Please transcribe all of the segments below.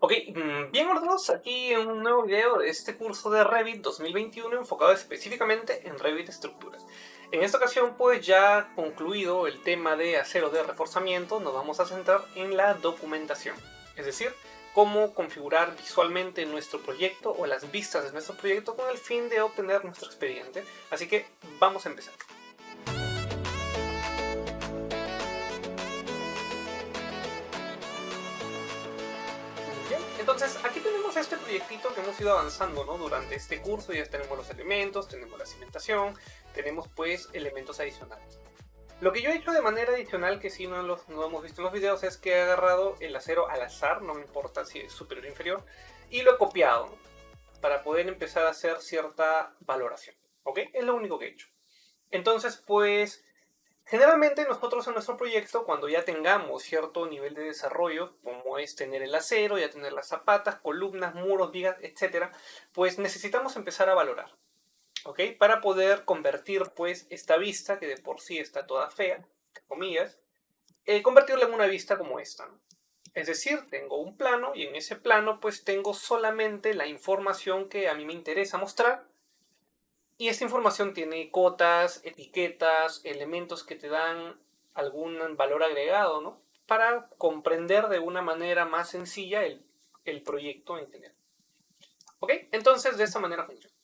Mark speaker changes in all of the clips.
Speaker 1: Ok, bien hola a todos, aquí en un nuevo video de este curso de Revit 2021 enfocado específicamente en Revit Estructuras. En esta ocasión pues ya concluido el tema de acero de reforzamiento, nos vamos a centrar en la documentación, es decir, cómo configurar visualmente nuestro proyecto o las vistas de nuestro proyecto con el fin de obtener nuestro expediente. Así que vamos a empezar. Bien, entonces aquí tenemos este proyectito que hemos ido avanzando, ¿no? Durante este curso ya tenemos los elementos, tenemos la cimentación, tenemos pues elementos adicionales. Lo que yo he hecho de manera adicional, que sí no hemos visto en los videos, es que he agarrado el acero al azar, no me importa si es superior o inferior, y lo he copiado, ¿no? Para poder empezar a hacer cierta valoración, ¿ok? Es lo único que he hecho. Entonces pues generalmente nosotros en nuestro proyecto, cuando ya tengamos cierto nivel de desarrollo, como es tener el acero, ya tener las zapatas, columnas, muros, vigas, etc., pues necesitamos empezar a valorar, ¿ok? Para poder convertir pues esta vista, que de por sí está toda fea, comillas, convertirla en una vista como esta, ¿no? Es decir, tengo un plano y en ese plano pues tengo solamente la información que a mí me interesa mostrar. Y esta información tiene cotas, etiquetas, elementos que te dan algún valor agregado, ¿no? Para comprender de una manera más sencilla el proyecto en general. ¿Ok? Entonces, de esta manera funciona.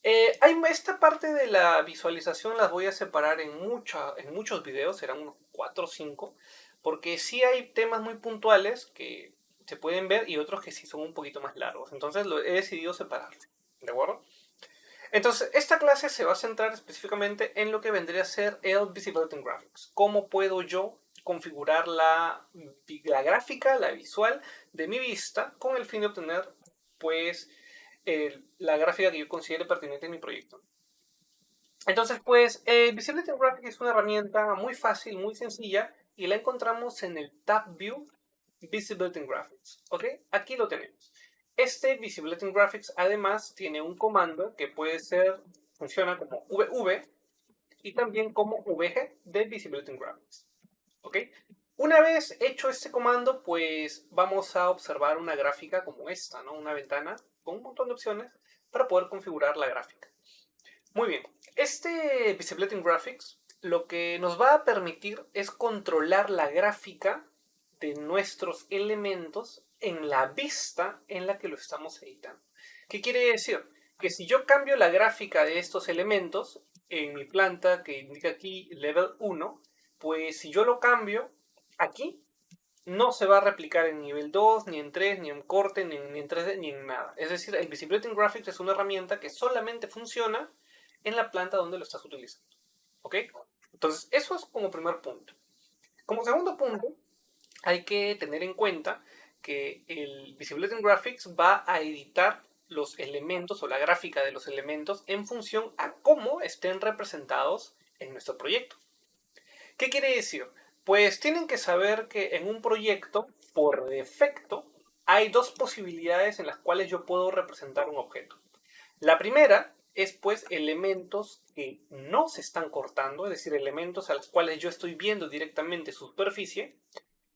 Speaker 1: Esta parte de la visualización las voy a separar en muchos videos, serán unos 4 o 5, porque sí hay temas muy puntuales que se pueden ver y otros que sí son un poquito más largos. Entonces, he decidido separarlo. ¿De acuerdo? Entonces, esta clase se va a centrar específicamente en lo que vendría a ser el Visibility Graphics. ¿Cómo puedo yo configurar la gráfica, la visual de mi vista con el fin de obtener, pues, la gráfica que yo considere pertinente en mi proyecto? Entonces, pues, Visibility Graphics es una herramienta muy fácil, muy sencilla, y la encontramos en el Tab View Visibility Graphics. ¿Ok? Aquí lo tenemos. Este Visibility Graphics además tiene un comando que puede ser, funciona como VV y también como VG de Visibility Graphics. ¿Ok? Una vez hecho este comando, pues vamos a observar una gráfica como esta, ¿no? Una ventana con un montón de opciones para poder configurar la gráfica. Muy bien, este Visibility Graphics lo que nos va a permitir es controlar la gráfica de nuestros elementos en la vista en la que lo estamos editando. ¿Qué quiere decir? Que si yo cambio la gráfica de estos elementos en mi planta que indica aquí Level 1, pues si yo lo cambio aquí, no se va a replicar en nivel 2, ni en 3, ni en corte, ni en 3D, ni en nada. Es decir, el Visibility Graphics es una herramienta que solamente funciona en la planta donde lo estás utilizando. ¿Ok? Entonces, eso es como primer punto. Como segundo punto, hay que tener en cuenta que el Visibility Graphics va a editar los elementos o la gráfica de los elementos en función a cómo estén representados en nuestro proyecto. ¿Qué quiere decir? Pues tienen que saber que en un proyecto, por defecto, hay dos posibilidades en las cuales yo puedo representar un objeto. La primera es pues elementos que no se están cortando, es decir, elementos a los cuales yo estoy viendo directamente su superficie.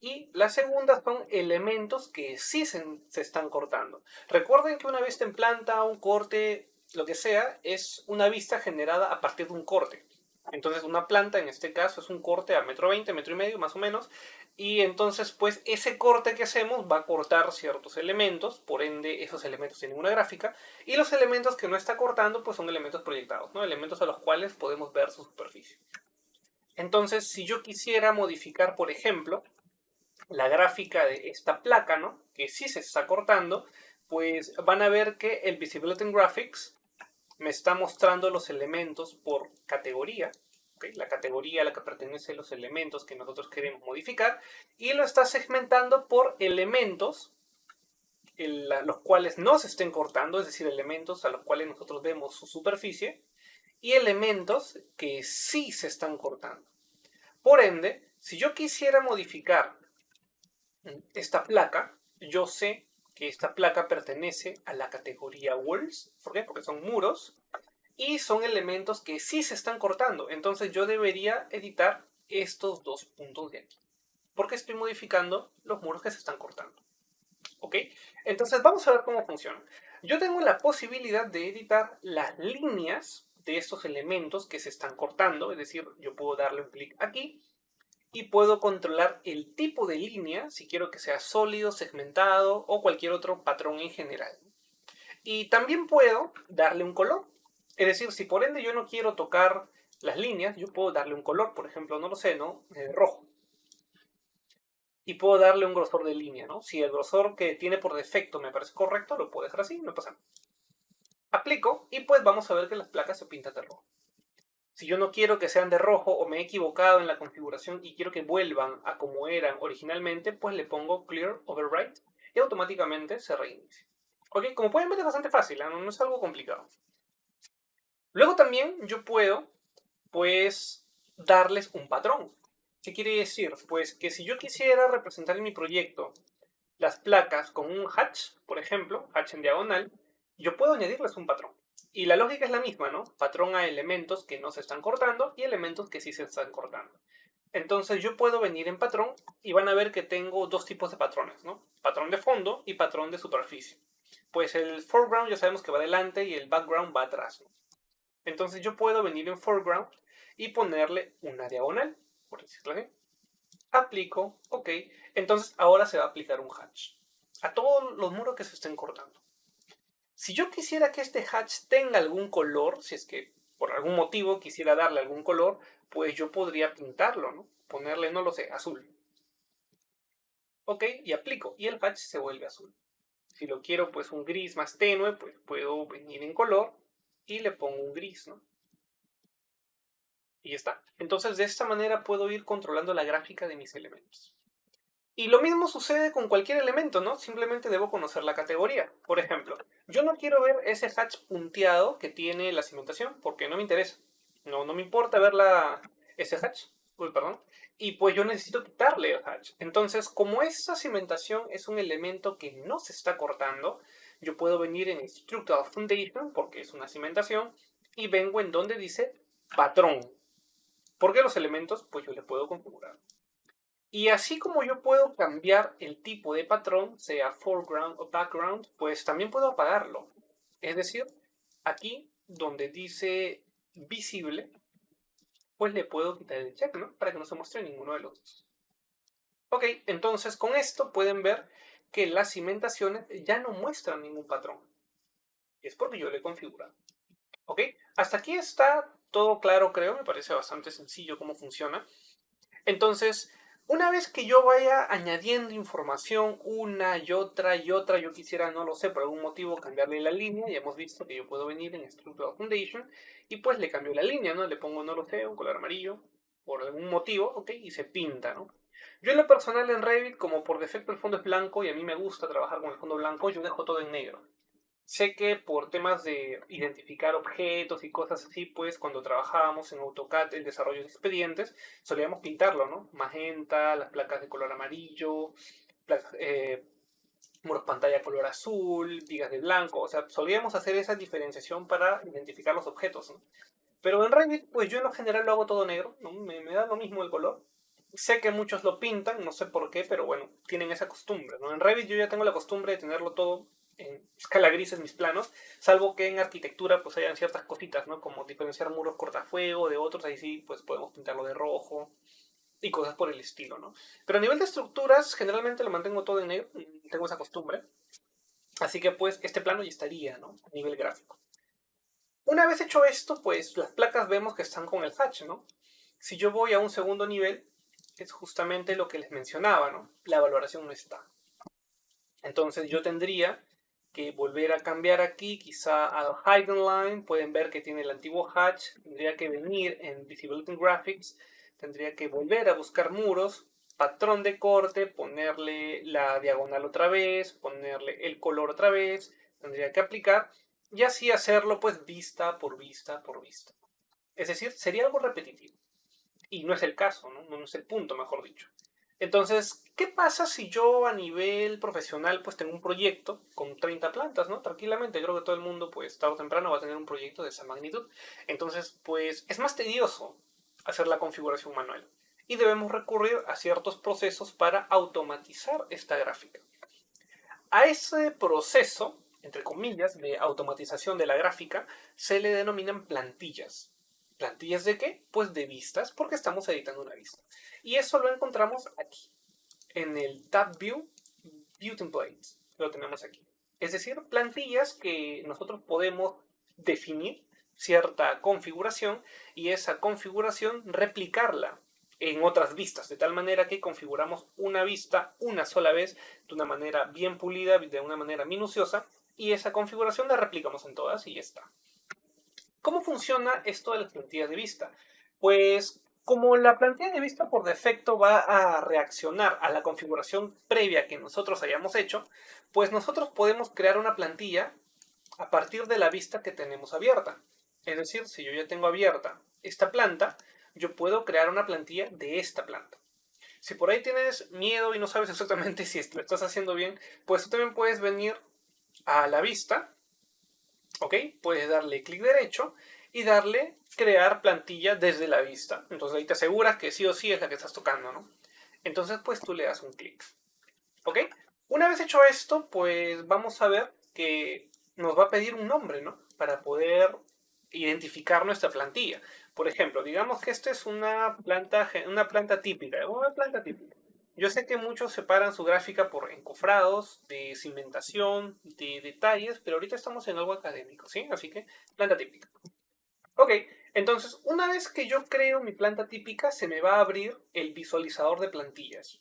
Speaker 1: Y la segunda son elementos que sí se están cortando. Recuerden que una vista en planta, un corte, lo que sea, es una vista generada a partir de un corte. Entonces una planta en este caso es un corte a 1,20 m, 1,5 m más o menos. Y entonces pues ese corte que hacemos va a cortar ciertos elementos, por ende esos elementos tienen una gráfica. Y los elementos que no está cortando pues son elementos proyectados, ¿no? Elementos a los cuales podemos ver su superficie. Entonces si yo quisiera modificar, por ejemplo, la gráfica de esta placa, ¿no? Que sí se está cortando, pues van a ver que el Visibility Graphics me está mostrando los elementos por categoría, ¿okay? La categoría a la que pertenecen los elementos que nosotros queremos modificar, y lo está segmentando por elementos los cuales no se estén cortando, es decir, elementos a los cuales nosotros vemos su superficie, y elementos que sí se están cortando. Por ende, si yo quisiera modificar esta placa, yo sé que esta placa pertenece a la categoría walls. ¿Por qué? Porque son muros y son elementos que sí se están cortando. Entonces yo debería editar estos dos puntos de aquí, porque estoy modificando los muros que se están cortando. ¿ok? Entonces vamos a ver cómo funciona. Yo tengo la posibilidad de editar las líneas de estos elementos que se están cortando, es decir, yo puedo darle un clic aquí y puedo controlar el tipo de línea, si quiero que sea sólido, segmentado o cualquier otro patrón en general. Y también puedo darle un color. Es decir, si por ende yo no quiero tocar las líneas, yo puedo darle un color, por ejemplo, no lo sé, ¿no? Rojo. Y puedo darle un grosor de línea, ¿no? Si el grosor que tiene por defecto me parece correcto, lo puedo dejar así, no pasa nada. Aplico y pues vamos a ver que las placas se pintan de rojo. Si yo no quiero que sean de rojo o me he equivocado en la configuración y quiero que vuelvan a como eran originalmente, pues le pongo Clear Overwrite y automáticamente se reinicia. Ok, como pueden ver es bastante fácil, no es algo complicado. Luego también yo puedo, pues, darles un patrón. ¿Qué quiere decir? Pues que si yo quisiera representar en mi proyecto las placas con un hatch, por ejemplo, hatch en diagonal, yo puedo añadirles un patrón. Y la lógica es la misma, ¿no? Patrón a elementos que no se están cortando y elementos que sí se están cortando. Entonces yo puedo venir en patrón y van a ver que tengo dos tipos de patrones, ¿no? Patrón de fondo y patrón de superficie. Pues el foreground ya sabemos que va adelante y el background va atrás, ¿no? Entonces yo puedo venir en foreground y ponerle una diagonal, por decirlo así. Aplico, ok. Entonces ahora se va a aplicar un hatch a todos los muros que se estén cortando. Si yo quisiera que este hatch tenga algún color, si es que por algún motivo quisiera darle algún color, pues yo podría pintarlo, ¿no? Ponerle, no lo sé, azul. Ok, y aplico. Y el hatch se vuelve azul. Si lo quiero pues un gris más tenue, pues puedo venir en color y le pongo un gris, ¿no? Y ya está. Entonces de esta manera puedo ir controlando la gráfica de mis elementos. Y lo mismo sucede con cualquier elemento, ¿no? Simplemente debo conocer la categoría. Por ejemplo, yo no quiero ver ese hatch punteado que tiene la cimentación porque no me interesa. No me importa ver ese hatch. Uy, perdón. Y pues yo necesito quitarle el hatch. Entonces, como esa cimentación es un elemento que no se está cortando, yo puedo venir en Structural Foundation, porque es una cimentación, y vengo en donde dice patrón. Porque los elementos, pues yo le puedo configurar. Y así como yo puedo cambiar el tipo de patrón, sea foreground o background, pues también puedo apagarlo. Es decir, aquí donde dice visible, pues le puedo quitar el check, ¿no? Para que no se muestre ninguno de los dos. Ok, entonces con esto pueden ver que las cimentaciones ya no muestran ningún patrón. Es porque yo lo he configurado. Ok, hasta aquí está todo claro, creo. Me parece bastante sencillo cómo funciona. Entonces, una vez que yo vaya añadiendo información una y otra, yo quisiera, no lo sé, por algún motivo cambiarle la línea, ya hemos visto que yo puedo venir en Structural Foundation y pues le cambio la línea, ¿no? Le pongo, no lo sé, un color amarillo, por algún motivo, ok, y se pinta, ¿no? Yo en lo personal en Revit, como por defecto el fondo es blanco y a mí me gusta trabajar con el fondo blanco, yo dejo todo en negro. Sé que por temas de identificar objetos y cosas así, pues cuando trabajábamos en AutoCAD el desarrollo de expedientes, solíamos pintarlo, ¿no? Magenta, las placas de color amarillo, muros pantalla color azul, vigas de blanco, o sea, solíamos hacer esa diferenciación para identificar los objetos, ¿no? Pero en Revit, pues yo en lo general lo hago todo negro, ¿no? Me da lo mismo el color. Sé que muchos lo pintan, no sé por qué, pero bueno, tienen esa costumbre, ¿no? En Revit yo ya tengo la costumbre de tenerlo todo en escala gris en mis planos, salvo que en arquitectura pues hayan ciertas cositas, ¿no? Como diferenciar muros cortafuego de otros, ahí sí pues podemos pintarlo de rojo y cosas por el estilo, ¿no? Pero a nivel de estructuras, generalmente lo mantengo todo en negro, tengo esa costumbre. Así que pues este plano ya estaría, ¿no? A nivel gráfico. Una vez hecho esto, pues las placas vemos que están con el hatch, ¿no? Si yo voy a un segundo nivel, es justamente lo que les mencionaba, ¿no? La valoración no está. Entonces yo tendría que volver a cambiar aquí, quizá al Hidden Line, pueden ver que tiene el antiguo hatch, tendría que venir en Visibility Graphics, tendría que volver a buscar muros, patrón de corte, ponerle la diagonal otra vez, ponerle el color otra vez, tendría que aplicar y así hacerlo pues vista por vista por vista. Es decir, sería algo repetitivo. Y no es el caso, ¿no? No es el punto, mejor dicho. Entonces, ¿qué pasa si yo a nivel profesional pues tengo un proyecto con 30 plantas, ¿no? Tranquilamente, creo que todo el mundo pues tarde o temprano va a tener un proyecto de esa magnitud. Entonces, pues es más tedioso hacer la configuración manual. Y debemos recurrir a ciertos procesos para automatizar esta gráfica. A ese proceso, entre comillas, de automatización de la gráfica, se le denominan plantillas. ¿Plantillas de qué? Pues de vistas, porque estamos editando una vista. Y eso lo encontramos aquí, en el Tab View, View Templates. Lo tenemos aquí. Es decir, plantillas que nosotros podemos definir cierta configuración y esa configuración replicarla en otras vistas, de tal manera que configuramos una vista una sola vez de una manera bien pulida, de una manera minuciosa, y esa configuración la replicamos en todas y ya está. ¿Cómo funciona esto de las plantillas de vista? Pues como la plantilla de vista por defecto va a reaccionar a la configuración previa que nosotros hayamos hecho, pues nosotros podemos crear una plantilla a partir de la vista que tenemos abierta. Es decir, si yo ya tengo abierta esta planta, yo puedo crear una plantilla de esta planta. Si por ahí tienes miedo y no sabes exactamente si lo estás haciendo bien, pues tú también puedes venir a la vista, ¿ok? Puedes darle clic derecho y darle crear plantilla desde la vista. Entonces ahí te aseguras que sí o sí es la que estás tocando, ¿no? Entonces pues tú le das un clic, ¿ok? Una vez hecho esto, pues vamos a ver que nos va a pedir un nombre, ¿no? Para poder identificar nuestra plantilla. Por ejemplo, digamos que esta es una planta típica, una planta típica. Yo sé que muchos separan su gráfica por encofrados, de cimentación, de detalles, pero ahorita estamos en algo académico, ¿sí? Así que, planta típica. Ok, entonces, una vez que yo creo mi planta típica, se me va a abrir el visualizador de plantillas.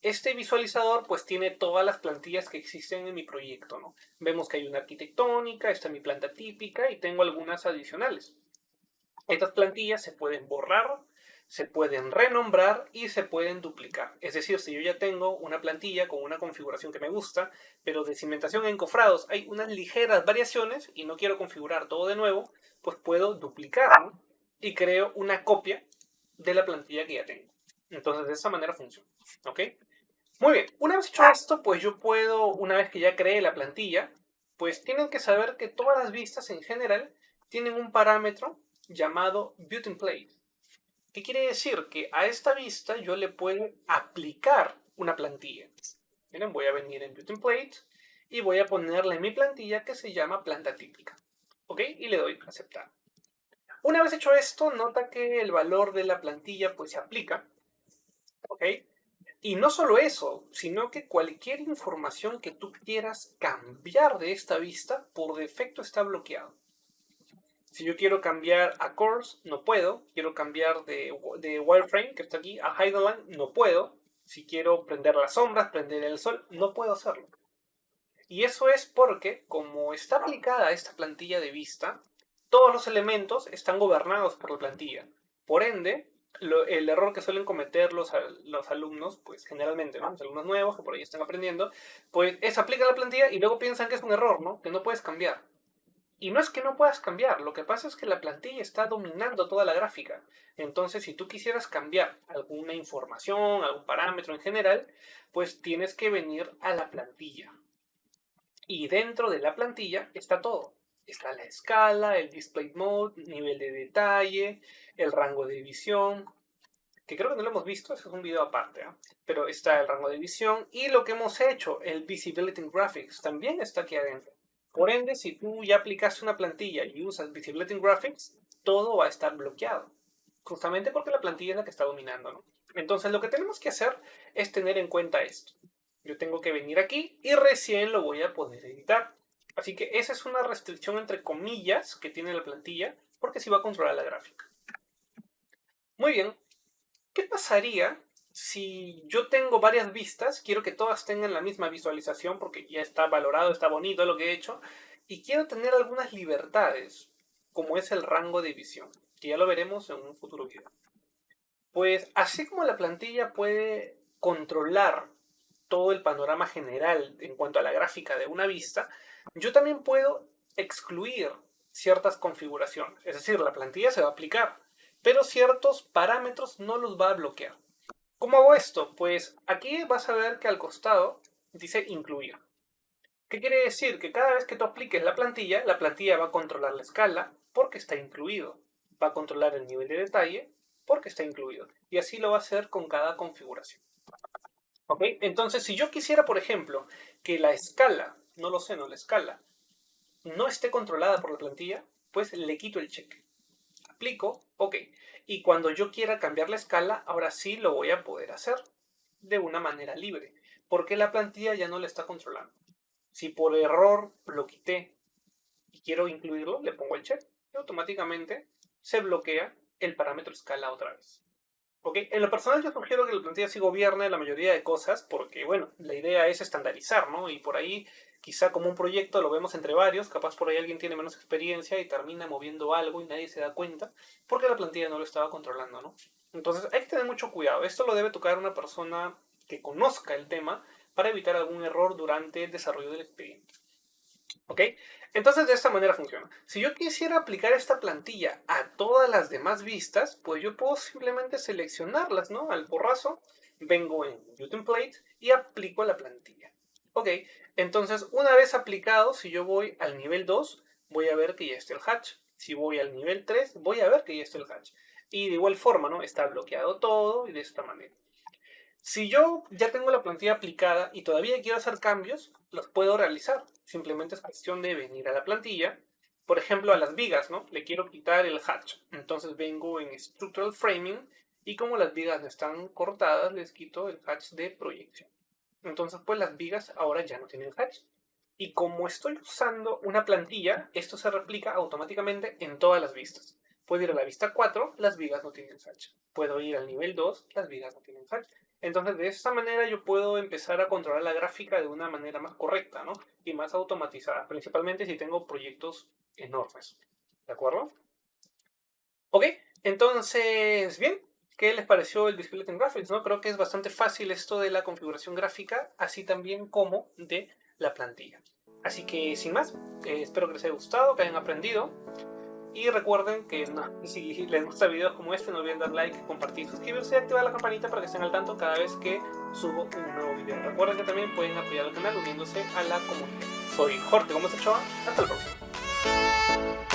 Speaker 1: Este visualizador pues tiene todas las plantillas que existen en mi proyecto, ¿no? Vemos que hay una arquitectónica, esta es mi planta típica y tengo algunas adicionales. Estas plantillas se pueden borrar, se pueden renombrar y se pueden duplicar. Es decir, si yo ya tengo una plantilla con una configuración que me gusta, pero de cimentación en encofrados hay unas ligeras variaciones y no quiero configurar todo de nuevo, pues puedo duplicarlo y creo una copia de la plantilla que ya tengo. Entonces de esa manera funciona, ¿ok? Muy bien, una vez hecho esto, pues yo puedo, una vez que ya creé la plantilla, pues tienen que saber que todas las vistas en general tienen un parámetro llamado ViewTemplate. ¿Qué quiere decir? Que a esta vista yo le puedo aplicar una plantilla. Miren, voy a venir en ViewTemplate y voy a ponerle mi plantilla que se llama planta típica. ¿Ok? Y le doy a aceptar. Una vez hecho esto, nota que el valor de la plantilla pues se aplica. ¿Ok? Y no solo eso, sino que cualquier información que tú quieras cambiar de esta vista, por defecto está bloqueado. Si yo quiero cambiar a Coarse, no puedo. Quiero cambiar de Wireframe, que está aquí, a Highland, no puedo. Si quiero prender las sombras, prender el sol, no puedo hacerlo. Y eso es porque, como está aplicada esta plantilla de vista, todos los elementos están gobernados por la plantilla. Por ende, el error que suelen cometer los alumnos, pues generalmente, ¿no? Los alumnos nuevos que por ahí están aprendiendo, pues es aplicar la plantilla y luego piensan que es un error, ¿no? Que no puedes cambiar. Y no es que no puedas cambiar, lo que pasa es que la plantilla está dominando toda la gráfica. Entonces, si tú quisieras cambiar alguna información, algún parámetro en general, pues tienes que venir a la plantilla. Y dentro de la plantilla está todo. Está la escala, el display mode, nivel de detalle, el rango de visión, que creo que no lo hemos visto, eso es un video aparte, ¿eh? Pero está el rango de visión y lo que hemos hecho, el Visibility Graphics, también está aquí adentro. Por ende, si tú ya aplicaste una plantilla y usas Visibility Graphics, todo va a estar bloqueado. Justamente porque la plantilla es la que está dominando, ¿no? Entonces, lo que tenemos que hacer es tener en cuenta esto. Yo tengo que venir aquí y recién lo voy a poder editar. Así que esa es una restricción entre comillas que tiene la plantilla, porque sí va a controlar la gráfica. Muy bien, ¿qué pasaría si yo tengo varias vistas? Quiero que todas tengan la misma visualización porque ya está valorado, está bonito lo que he hecho. Y quiero tener algunas libertades, como es el rango de visión, que ya lo veremos en un futuro video. Pues así como la plantilla puede controlar todo el panorama general en cuanto a la gráfica de una vista, yo también puedo excluir ciertas configuraciones. Es decir, la plantilla se va a aplicar, pero ciertos parámetros no los va a bloquear. ¿Cómo hago esto? Pues aquí vas a ver que al costado dice incluir. ¿Qué quiere decir? Que cada vez que tú apliques la plantilla va a controlar la escala porque está incluido. Va a controlar el nivel de detalle porque está incluido. Y así lo va a hacer con cada configuración. ¿Ok? Entonces, si yo quisiera, por ejemplo, que la escala, no lo sé, no, la escala, no esté controlada por la plantilla, pues le quito el check. Aplico, ok. Y cuando yo quiera cambiar la escala, ahora sí lo voy a poder hacer de una manera libre, porque la plantilla ya no la está controlando. Si por error lo quité y quiero incluirlo, le pongo el check y automáticamente se bloquea el parámetro escala otra vez. ¿Ok? En lo personal yo sugiero que la plantilla sí gobierne la mayoría de cosas porque, bueno, la idea es estandarizar, ¿no? Y por ahí, quizá como un proyecto lo vemos entre varios, capaz por ahí alguien tiene menos experiencia y termina moviendo algo y nadie se da cuenta porque la plantilla no lo estaba controlando, ¿no? Entonces hay que tener mucho cuidado. Esto lo debe tocar una persona que conozca el tema para evitar algún error durante el desarrollo del expediente. ¿Ok? Entonces de esta manera funciona. Si yo quisiera aplicar esta plantilla a todas las demás vistas, pues yo puedo simplemente seleccionarlas, ¿no? Al porrazo, vengo en View Template y aplico la plantilla. ¿Ok? Entonces una vez aplicado, si yo voy al nivel 2, voy a ver que ya está el hatch. Si voy al nivel 3, voy a ver que ya está el hatch. Y de igual forma, ¿no? Está bloqueado todo y de esta manera. Si yo ya tengo la plantilla aplicada y todavía quiero hacer cambios, los puedo realizar. Simplemente es cuestión de venir a la plantilla. Por ejemplo, a las vigas, ¿no? Le quiero quitar el hatch. Entonces vengo en Structural Framing y como las vigas no están cortadas, les quito el hatch de proyección. Entonces, pues las vigas ahora ya no tienen hatch. Y como estoy usando una plantilla, esto se replica automáticamente en todas las vistas. Puedo ir a la vista 4, las vigas no tienen hatch. Puedo ir al nivel 2, las vigas no tienen hatch. Entonces, de esta manera yo puedo empezar a controlar la gráfica de una manera más correcta, ¿no? Y más automatizada, principalmente si tengo proyectos enormes. ¿De acuerdo? Ok, entonces, bien, ¿qué les pareció el Display Latent Graphics? ¿No? Creo que es bastante fácil esto de la configuración gráfica, así también como de la plantilla. Así que, sin más, espero que les haya gustado, que hayan aprendido. Y recuerden que si les gusta videos como este, no olviden dar like, compartir, suscribirse y activar la campanita para que estén al tanto cada vez que subo un nuevo video. Recuerden que también pueden apoyar al canal uniéndose a la comunidad. Soy Jorge Gómez Ochoa, hasta la próxima.